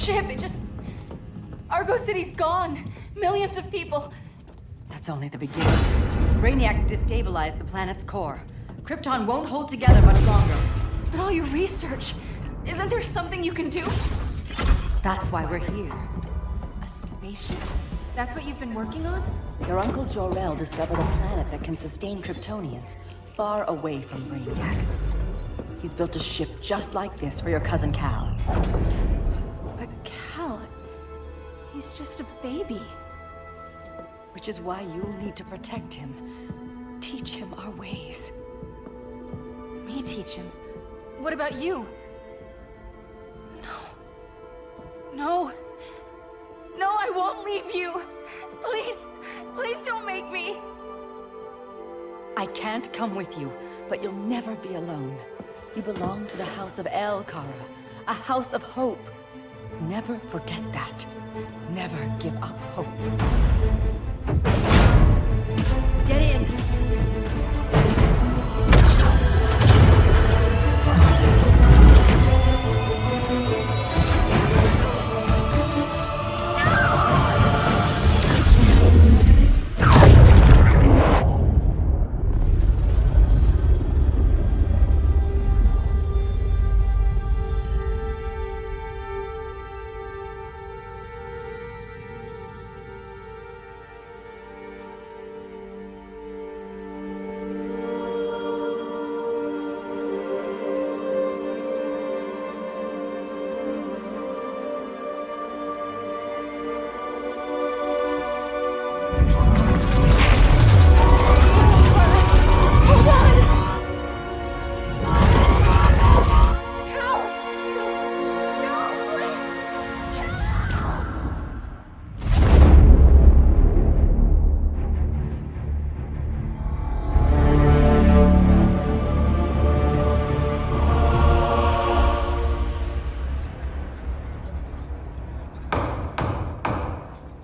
ship, it just... Argo City's gone. Millions of people. That's only the beginning. Brainiac's destabilized the planet's core. Krypton won't hold together much longer. But all your research, isn't there something you can do? That's why we're here. A spaceship? That's what you've been working on? Your uncle Jor-El discovered a planet that can sustain Kryptonians, far away from Brainiac. He's built a ship just like this for your cousin Kal. But Kal... he's just a baby. Which is why you'll need to protect him. Teach him our ways. Me teach him? What about you? No. No, I won't leave you. Please, please don't make me. I can't come with you, but you'll never be alone. You belong to the House of El, Kara. A house of hope. Never forget that. Never give up hope. Get in!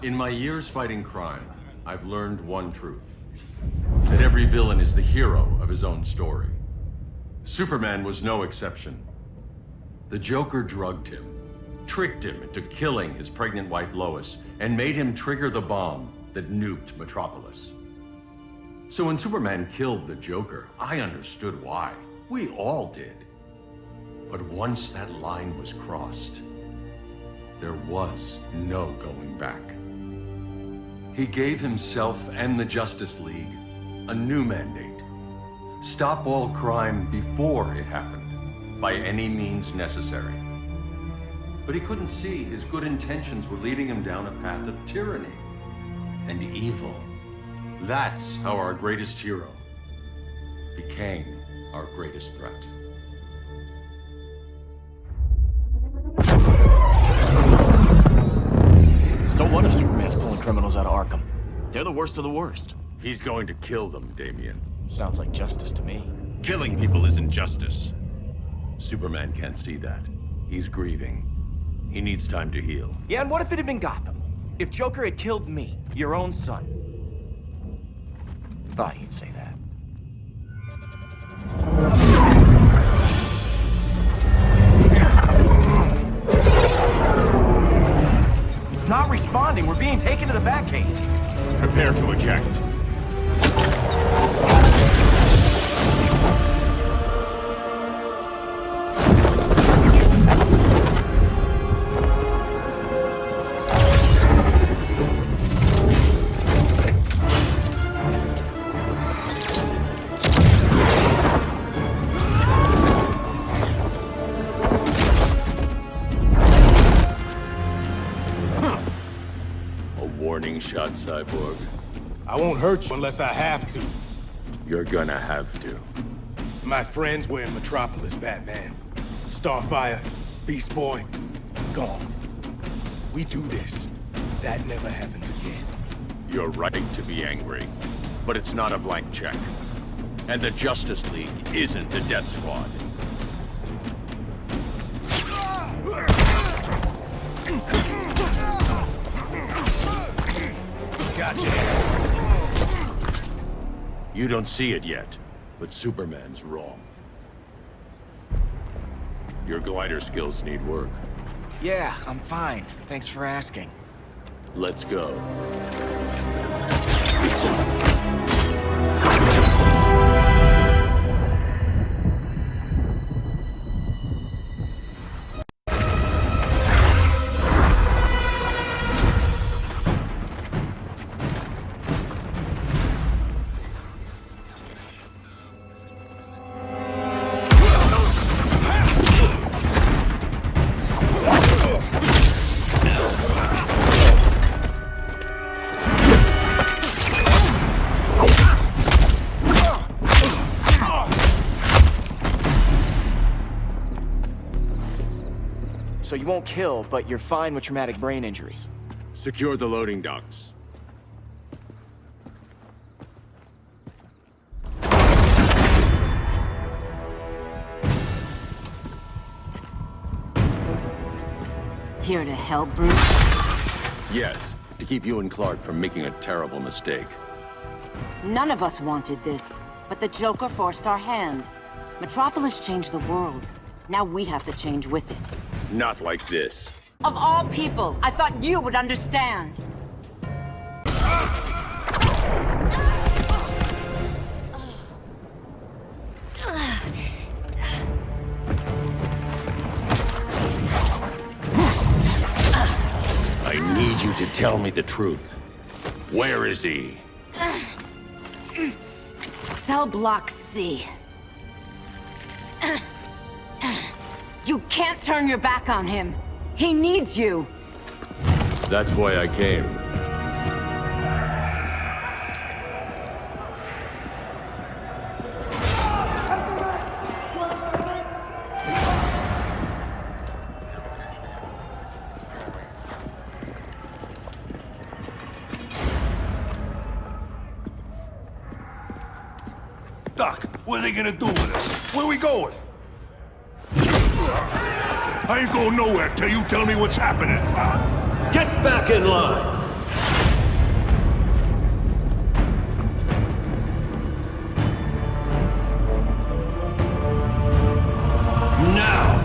In my years fighting crime, I've learned one truth. That every villain is the hero of his own story. Superman was no exception. The Joker drugged him, tricked him into killing his pregnant wife Lois, and made him trigger the bomb that nuked Metropolis. So when Superman killed the Joker, I understood why. We all did. But once that line was crossed, there was no going back. He gave himself and the Justice League a new mandate. Stop all crime before it happened, by any means necessary. But he couldn't see his good intentions were leading him down a path of tyranny and evil. That's how our greatest hero became our greatest threat. So what if Superman's pulling criminals out of Arkham? They're the worst of the worst. He's going to kill them, Damian. Sounds like justice to me. Killing people isn't justice. Superman can't see that. He's grieving. He needs time to heal. Yeah, and what if it had been Gotham? If Joker had killed me, your own son? Thought you'd say that. It's not responding. We're being taken to the Batcave. Prepare to eject. Warning shot, Cyborg. I won't hurt you unless I have to. You're gonna have to. My friends were in Metropolis, Batman. Starfire, Beast Boy, gone. We do this. That never happens again. You're right to be angry, but it's not a blank check. And the Justice League isn't a death squad. You don't see it yet, but Superman's wrong. Your glider skills need work. Yeah, I'm fine. Thanks for asking. Let's go. So you won't kill, but you're fine with traumatic brain injuries. Secure the loading docks. Here to help, Bruce? Yes, to keep you and Clark from making a terrible mistake. None of us wanted this, but the Joker forced our hand. Metropolis changed the world. Now we have to change with it. Not like this. Of all people, I thought you would understand. I need you to tell me the truth. Where is he? Cell Block C. You can't turn your back on him. He needs you. That's why I came. Doc, what are they gonna do with us? Where we going? I ain't going nowhere till you tell me what's happening. Get back in line! Now!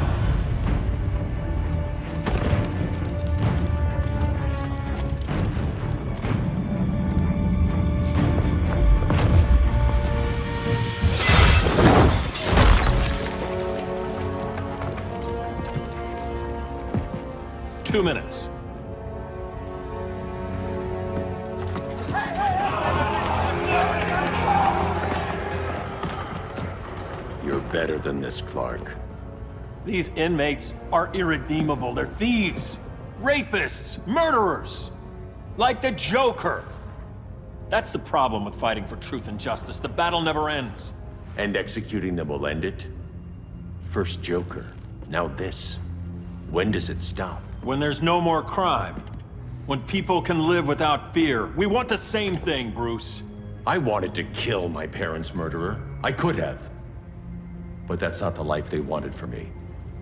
2 minutes. You're better than this, Clark. These inmates are irredeemable. They're thieves, rapists, murderers. Like the Joker. That's the problem with fighting for truth and justice. The battle never ends. And executing them will end it? First Joker, now this. When does it stop? When there's no more crime. When people can live without fear. We want the same thing, Bruce. I wanted to kill my parents' murderer. I could have. But that's not the life they wanted for me.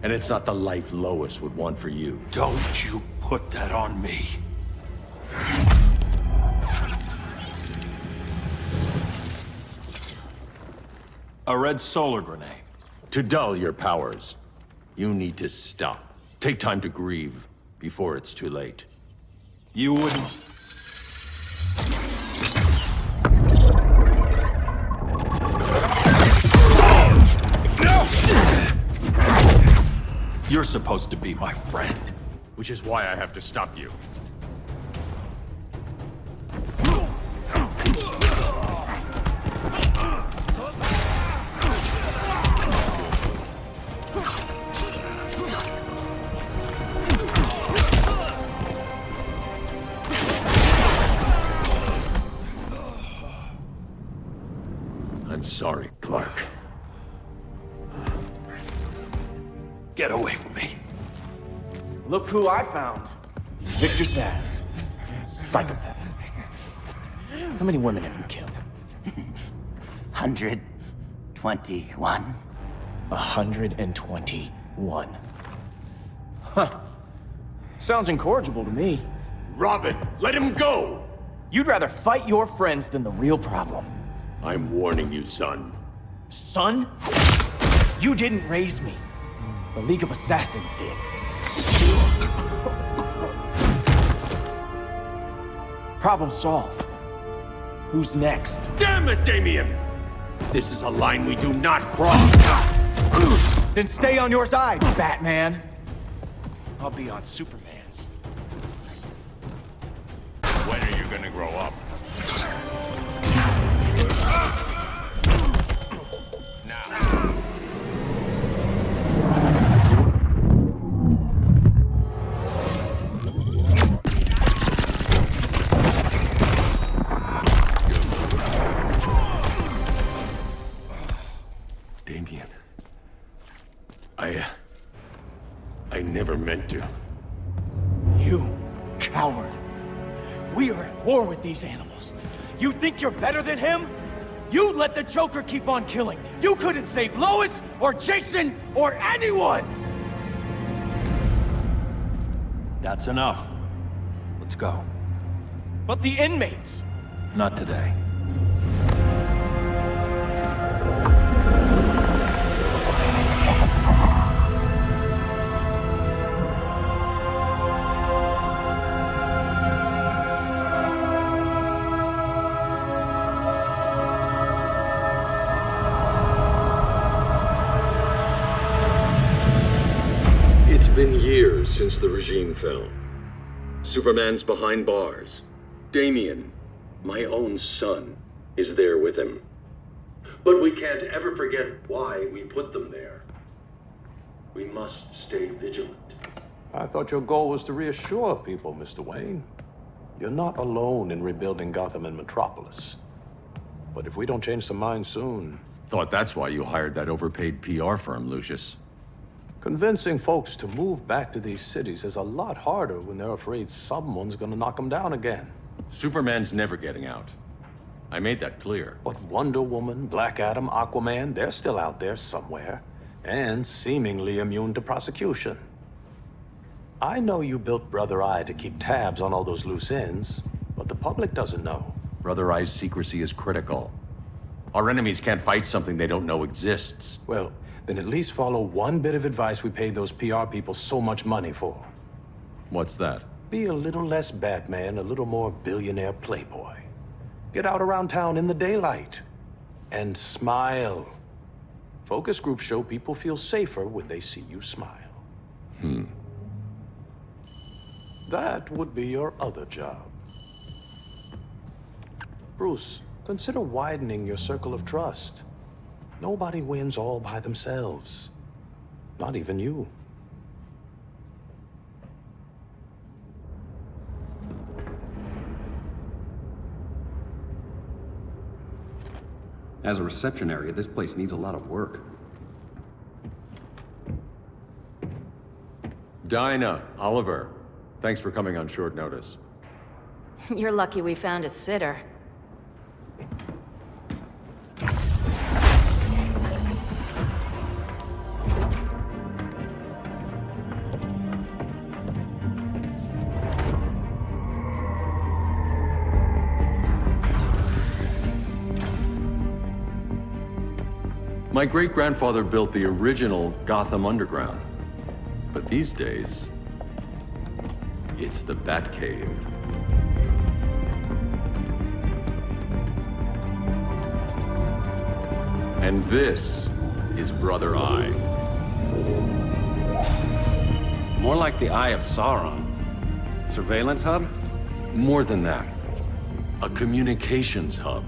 And it's not the life Lois would want for you. Don't you put that on me. A red solar grenade. To dull your powers, you need to stop. Take time to grieve before it's too late. You wouldn't... You're supposed to be my friend. Which is why I have to stop you. I'm sorry, Clark. Get away from me. Look who I found. Victor Zsasz. Psychopath. How many women have you killed? 121. 121. Huh. Sounds incorrigible to me. Robin, let him go! You'd rather fight your friends than the real problem. I'm warning you, son. Son? You didn't raise me. The League of Assassins did. Problem solved. Who's next? Damn it, Damien! This is a line we do not cross! Then stay on your side, Batman. I'll be on Superman's. When are you gonna grow up? Now. Damien. I never meant to. You coward. We are at war with these animals. You think you're better than him? You let the Joker keep on killing. You couldn't save Lois, or Jason, or anyone! That's enough. Let's go. But the inmates. Not today. It's been years since the regime fell. Superman's behind bars. Damien, my own son, is there with him. But we can't ever forget why we put them there. We must stay vigilant. I thought your goal was to reassure people, Mr. Wayne. You're not alone in rebuilding Gotham and Metropolis. But if we don't change some minds soon... Thought that's why you hired that overpaid PR firm, Lucius. Convincing folks to move back to these cities is a lot harder when they're afraid someone's gonna knock them down again. Superman's never getting out. I made that clear. But Wonder Woman, Black Adam, Aquaman, they're still out there somewhere. And seemingly immune to prosecution. I know you built Brother Eye to keep tabs on all those loose ends, but the public doesn't know. Brother Eye's secrecy is critical. Our enemies can't fight something they don't know exists. Well, then at least follow one bit of advice we paid those PR people so much money for. What's that? Be a little less Batman, a little more billionaire playboy. Get out around town in the daylight. And smile. Focus groups show people feel safer when they see you smile. That would be your other job. Bruce, consider widening your circle of trust. Nobody wins all by themselves. Not even you. As a reception area, this place needs a lot of work. Dinah, Oliver, thanks for coming on short notice. You're lucky we found a sitter. My great-grandfather built the original Gotham Underground. But these days, it's the Batcave. And this is Brother Eye. More like the Eye of Sauron. Surveillance hub? More than that. A communications hub.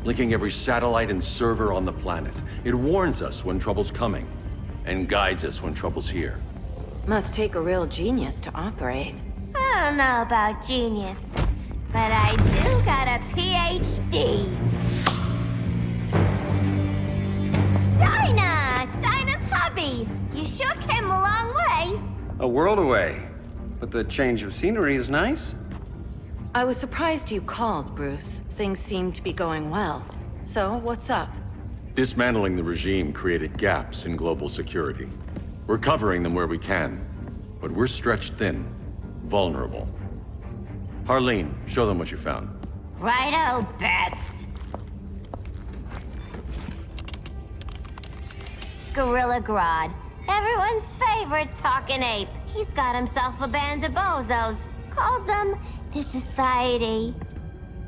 Linking every satellite and server on the planet. It warns us when trouble's coming, and guides us when trouble's here. Must take a real genius to operate. I don't know about genius, but I do got a PhD. Dinah's hubby! You sure came a long way. A world away. But the change of scenery is nice. I was surprised you called, Bruce. Things seem to be going well. So, what's up? Dismantling the regime created gaps in global security. We're covering them where we can, but we're stretched thin, vulnerable. Harleen, show them what you found. Righto, Bats. Gorilla Grodd, everyone's favorite talking ape. He's got himself a band of bozos. Calls them the Society.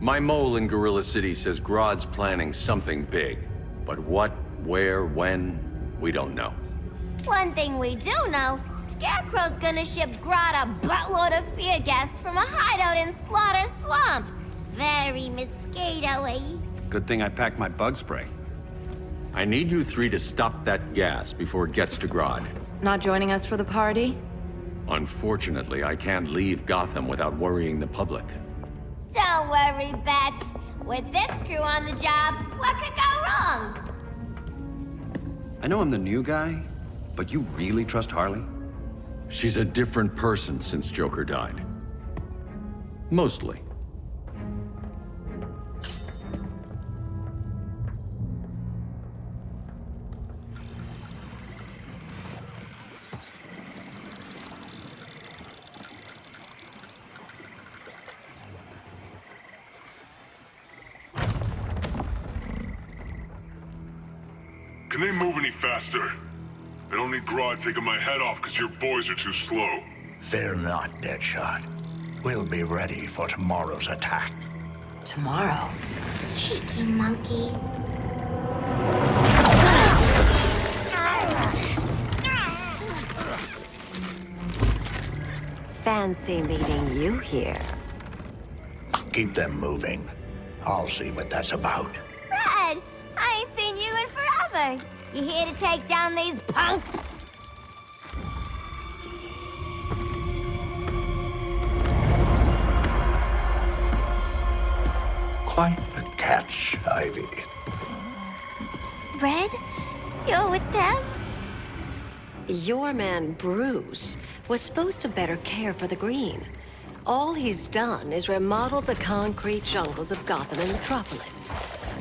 My mole in Gorilla City says Grodd's planning something big. But what, where, when, we don't know. One thing we do know, Scarecrow's gonna ship Grodd a buttload of fear gas from a hideout in Slaughter Swamp. Very mosquito-y. Good thing I packed my bug spray. I need you three to stop that gas before it gets to Grodd. Not joining us for the party? Unfortunately, I can't leave Gotham without worrying the public. Don't worry, Bats. With this crew on the job, what could go wrong? I know I'm the new guy, but you really trust Harley? She's a different person since Joker died. Mostly. Can they move any faster? I don't need Grodd taking my head off because your boys are too slow. Fear not, Deadshot. We'll be ready for tomorrow's attack. Tomorrow? Cheeky monkey. Fancy meeting you here. Keep them moving. I'll see what that's about. Red, I ain't seen you in forever. You here to take down these punks? Quite a catch, Ivy. Red, you're with them? Your man, Bruce, was supposed to better care for the Green. All he's done is remodel the concrete jungles of Gotham and Metropolis.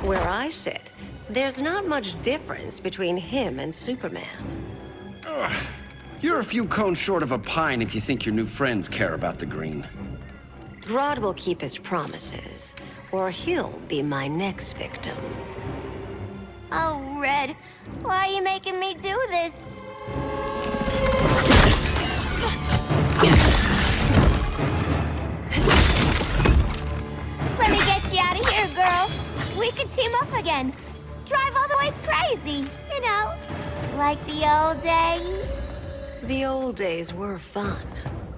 Where I sit, there's not much difference between him and Superman. You're a few cones short of a pine if you think your new friends care about the Green. Grodd will keep his promises, or he'll be my next victim. Oh, Red, why are you making me do this? Let me get you out of here, girl. We could team up again. Drive all the ways crazy, you know, like the old days. The old days were fun,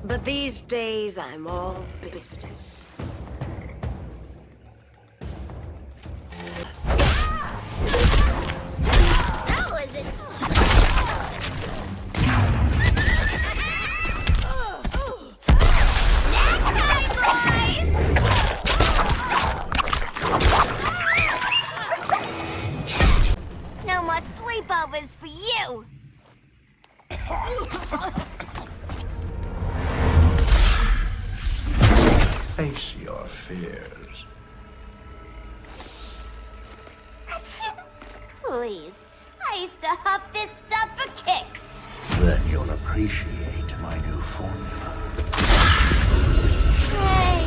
but these days I'm all business. That was it. Snack time, boys! No more sleepovers for you! Face your fears. Please, I used to huff this stuff for kicks. Then you'll appreciate my new formula. Hey.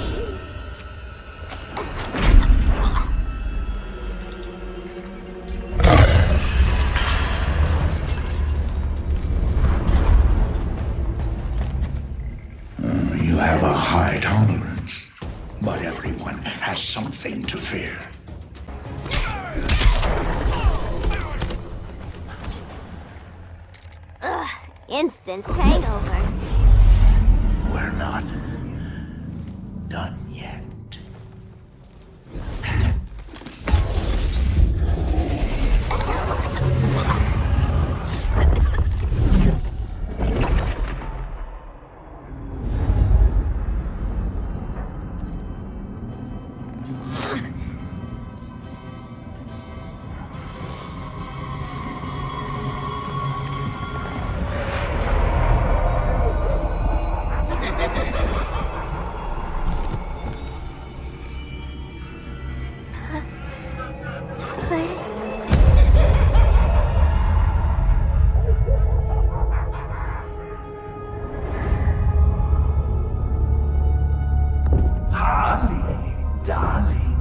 You have a high tolerance, but everyone has something to fear. Ugh, instant hangover. We're not done yet. Harley, darling.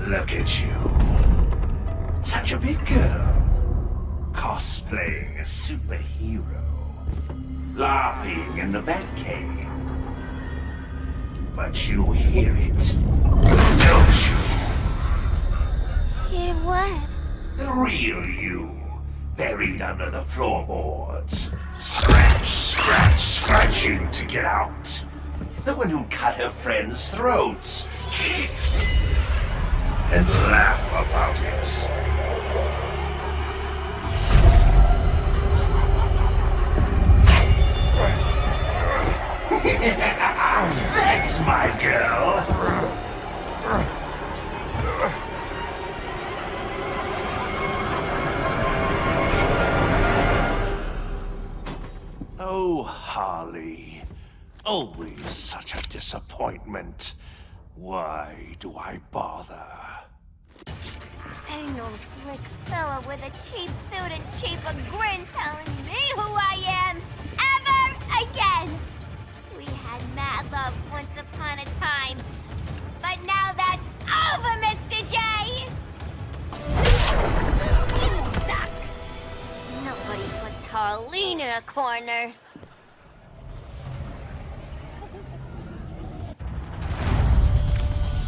Look at you. Such a big girl. Caught cosplaying a superhero, LARPing in the Batcave. But you hear it, don't you? Hear what? The real you, buried under the floorboards. Scratch, scratch, scratching to get out. The one who cut her friends' throats. And laugh about it. That's my girl. Oh, Harley. Always such a disappointment. Why do I bother? Ain't no slick fella with a cheap suit and cheaper grin telling me who I am ever again. We had mad love once upon a time, but now that's over, Mr. J. You suck. Nobody puts Harleen in a corner.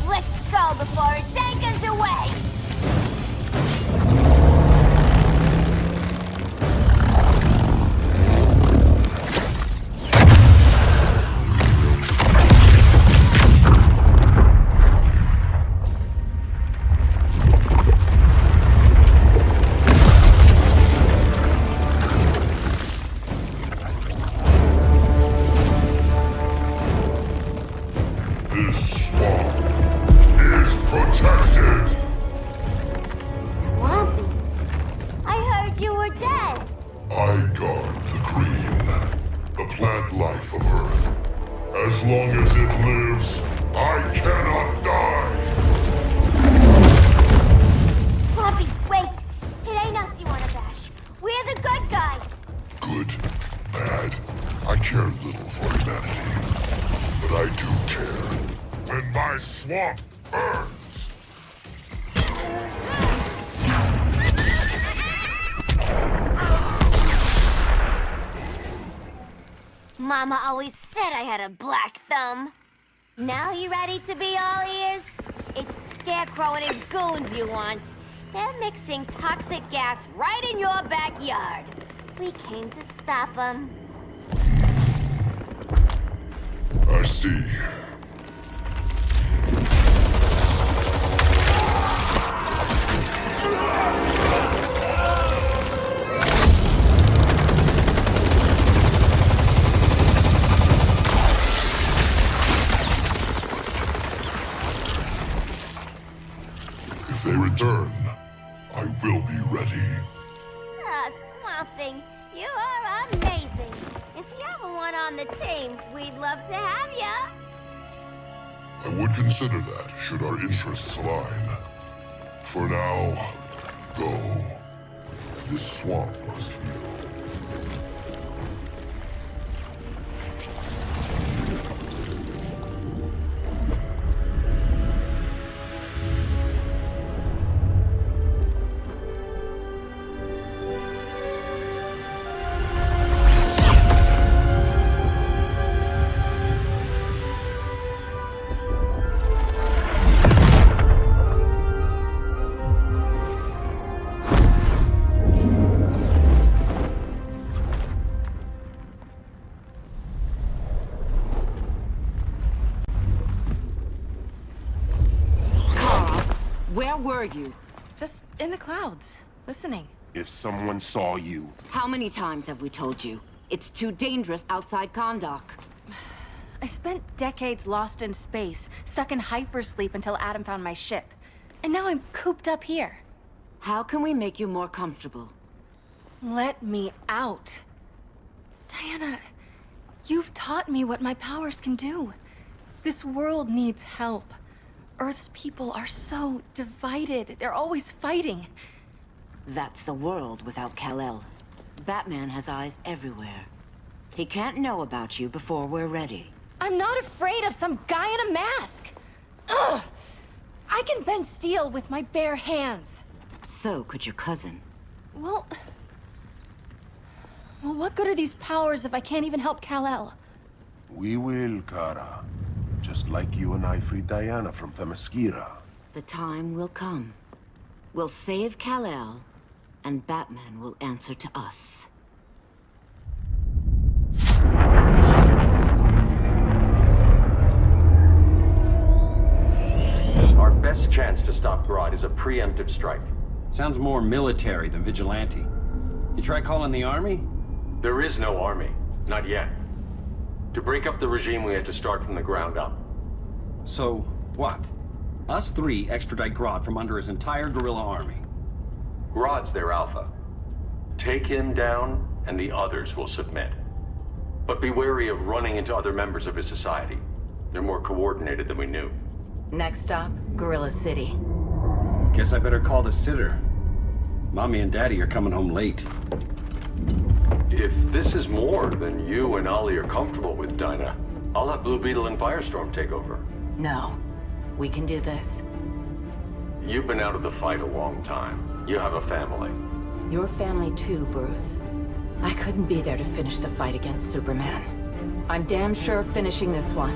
Let's go before it takes us away! This swamp is protected. Swampy? I heard you were dead. I guard the green, the plant life of Earth. As long as it lives, I cannot die. Swampy, wait! It ain't us you wanna bash. We're the good guys. Good, bad, I care little for humanity. But I do care when my swamp burns. Mama always said I had a black thumb. Now you ready to be all ears? It's Scarecrow and his goons you want. They're mixing toxic gas right in your backyard. We came to stop them. I see. If they return, I will be ready. Ah, Swamp Thing, you are amazing. If you ever want on the team, we'd love to have ya. I would consider that, should our interests align. For now, go. This swamp must heal. Where were you? Just in the clouds, listening. If someone saw you... How many times have we told you? It's too dangerous outside Kahndaq. I spent decades lost in space, stuck in hypersleep until Adam found my ship. And now I'm cooped up here. How can we make you more comfortable? Let me out. Diana, you've taught me what my powers can do. This world needs help. Earth's people are so divided. They're always fighting. That's the world without Kal-El. Batman has eyes everywhere. He can't know about you before we're ready. I'm not afraid of some guy in a mask. Ugh! I can bend steel with my bare hands. So could your cousin. Well, Well, what good are these powers if I can't even help Kal-El? We will, Kara. Just like you and I freed Diana from Themyscira. The time will come. We'll save Kal-El, and Batman will answer to us. Our best chance to stop Grodd is a preemptive strike. Sounds more military than vigilante. You try calling the army? There is no army. Not yet. To break up the regime, we had to start from the ground up. So, what? Us three extradite Grodd from under his entire guerrilla army. Grodd's their alpha. Take him down, and the others will submit. But be wary of running into other members of his society. They're more coordinated than we knew. Next stop, Gorilla City. Guess I better call the sitter. Mommy and Daddy are coming home late. If this is more than you and Ollie are comfortable with, Dinah, I'll have Blue Beetle and Firestorm take over. No. We can do this. You've been out of the fight a long time. You have a family. Your family too, Bruce. I couldn't be there to finish the fight against Superman. I'm damn sure finishing this one.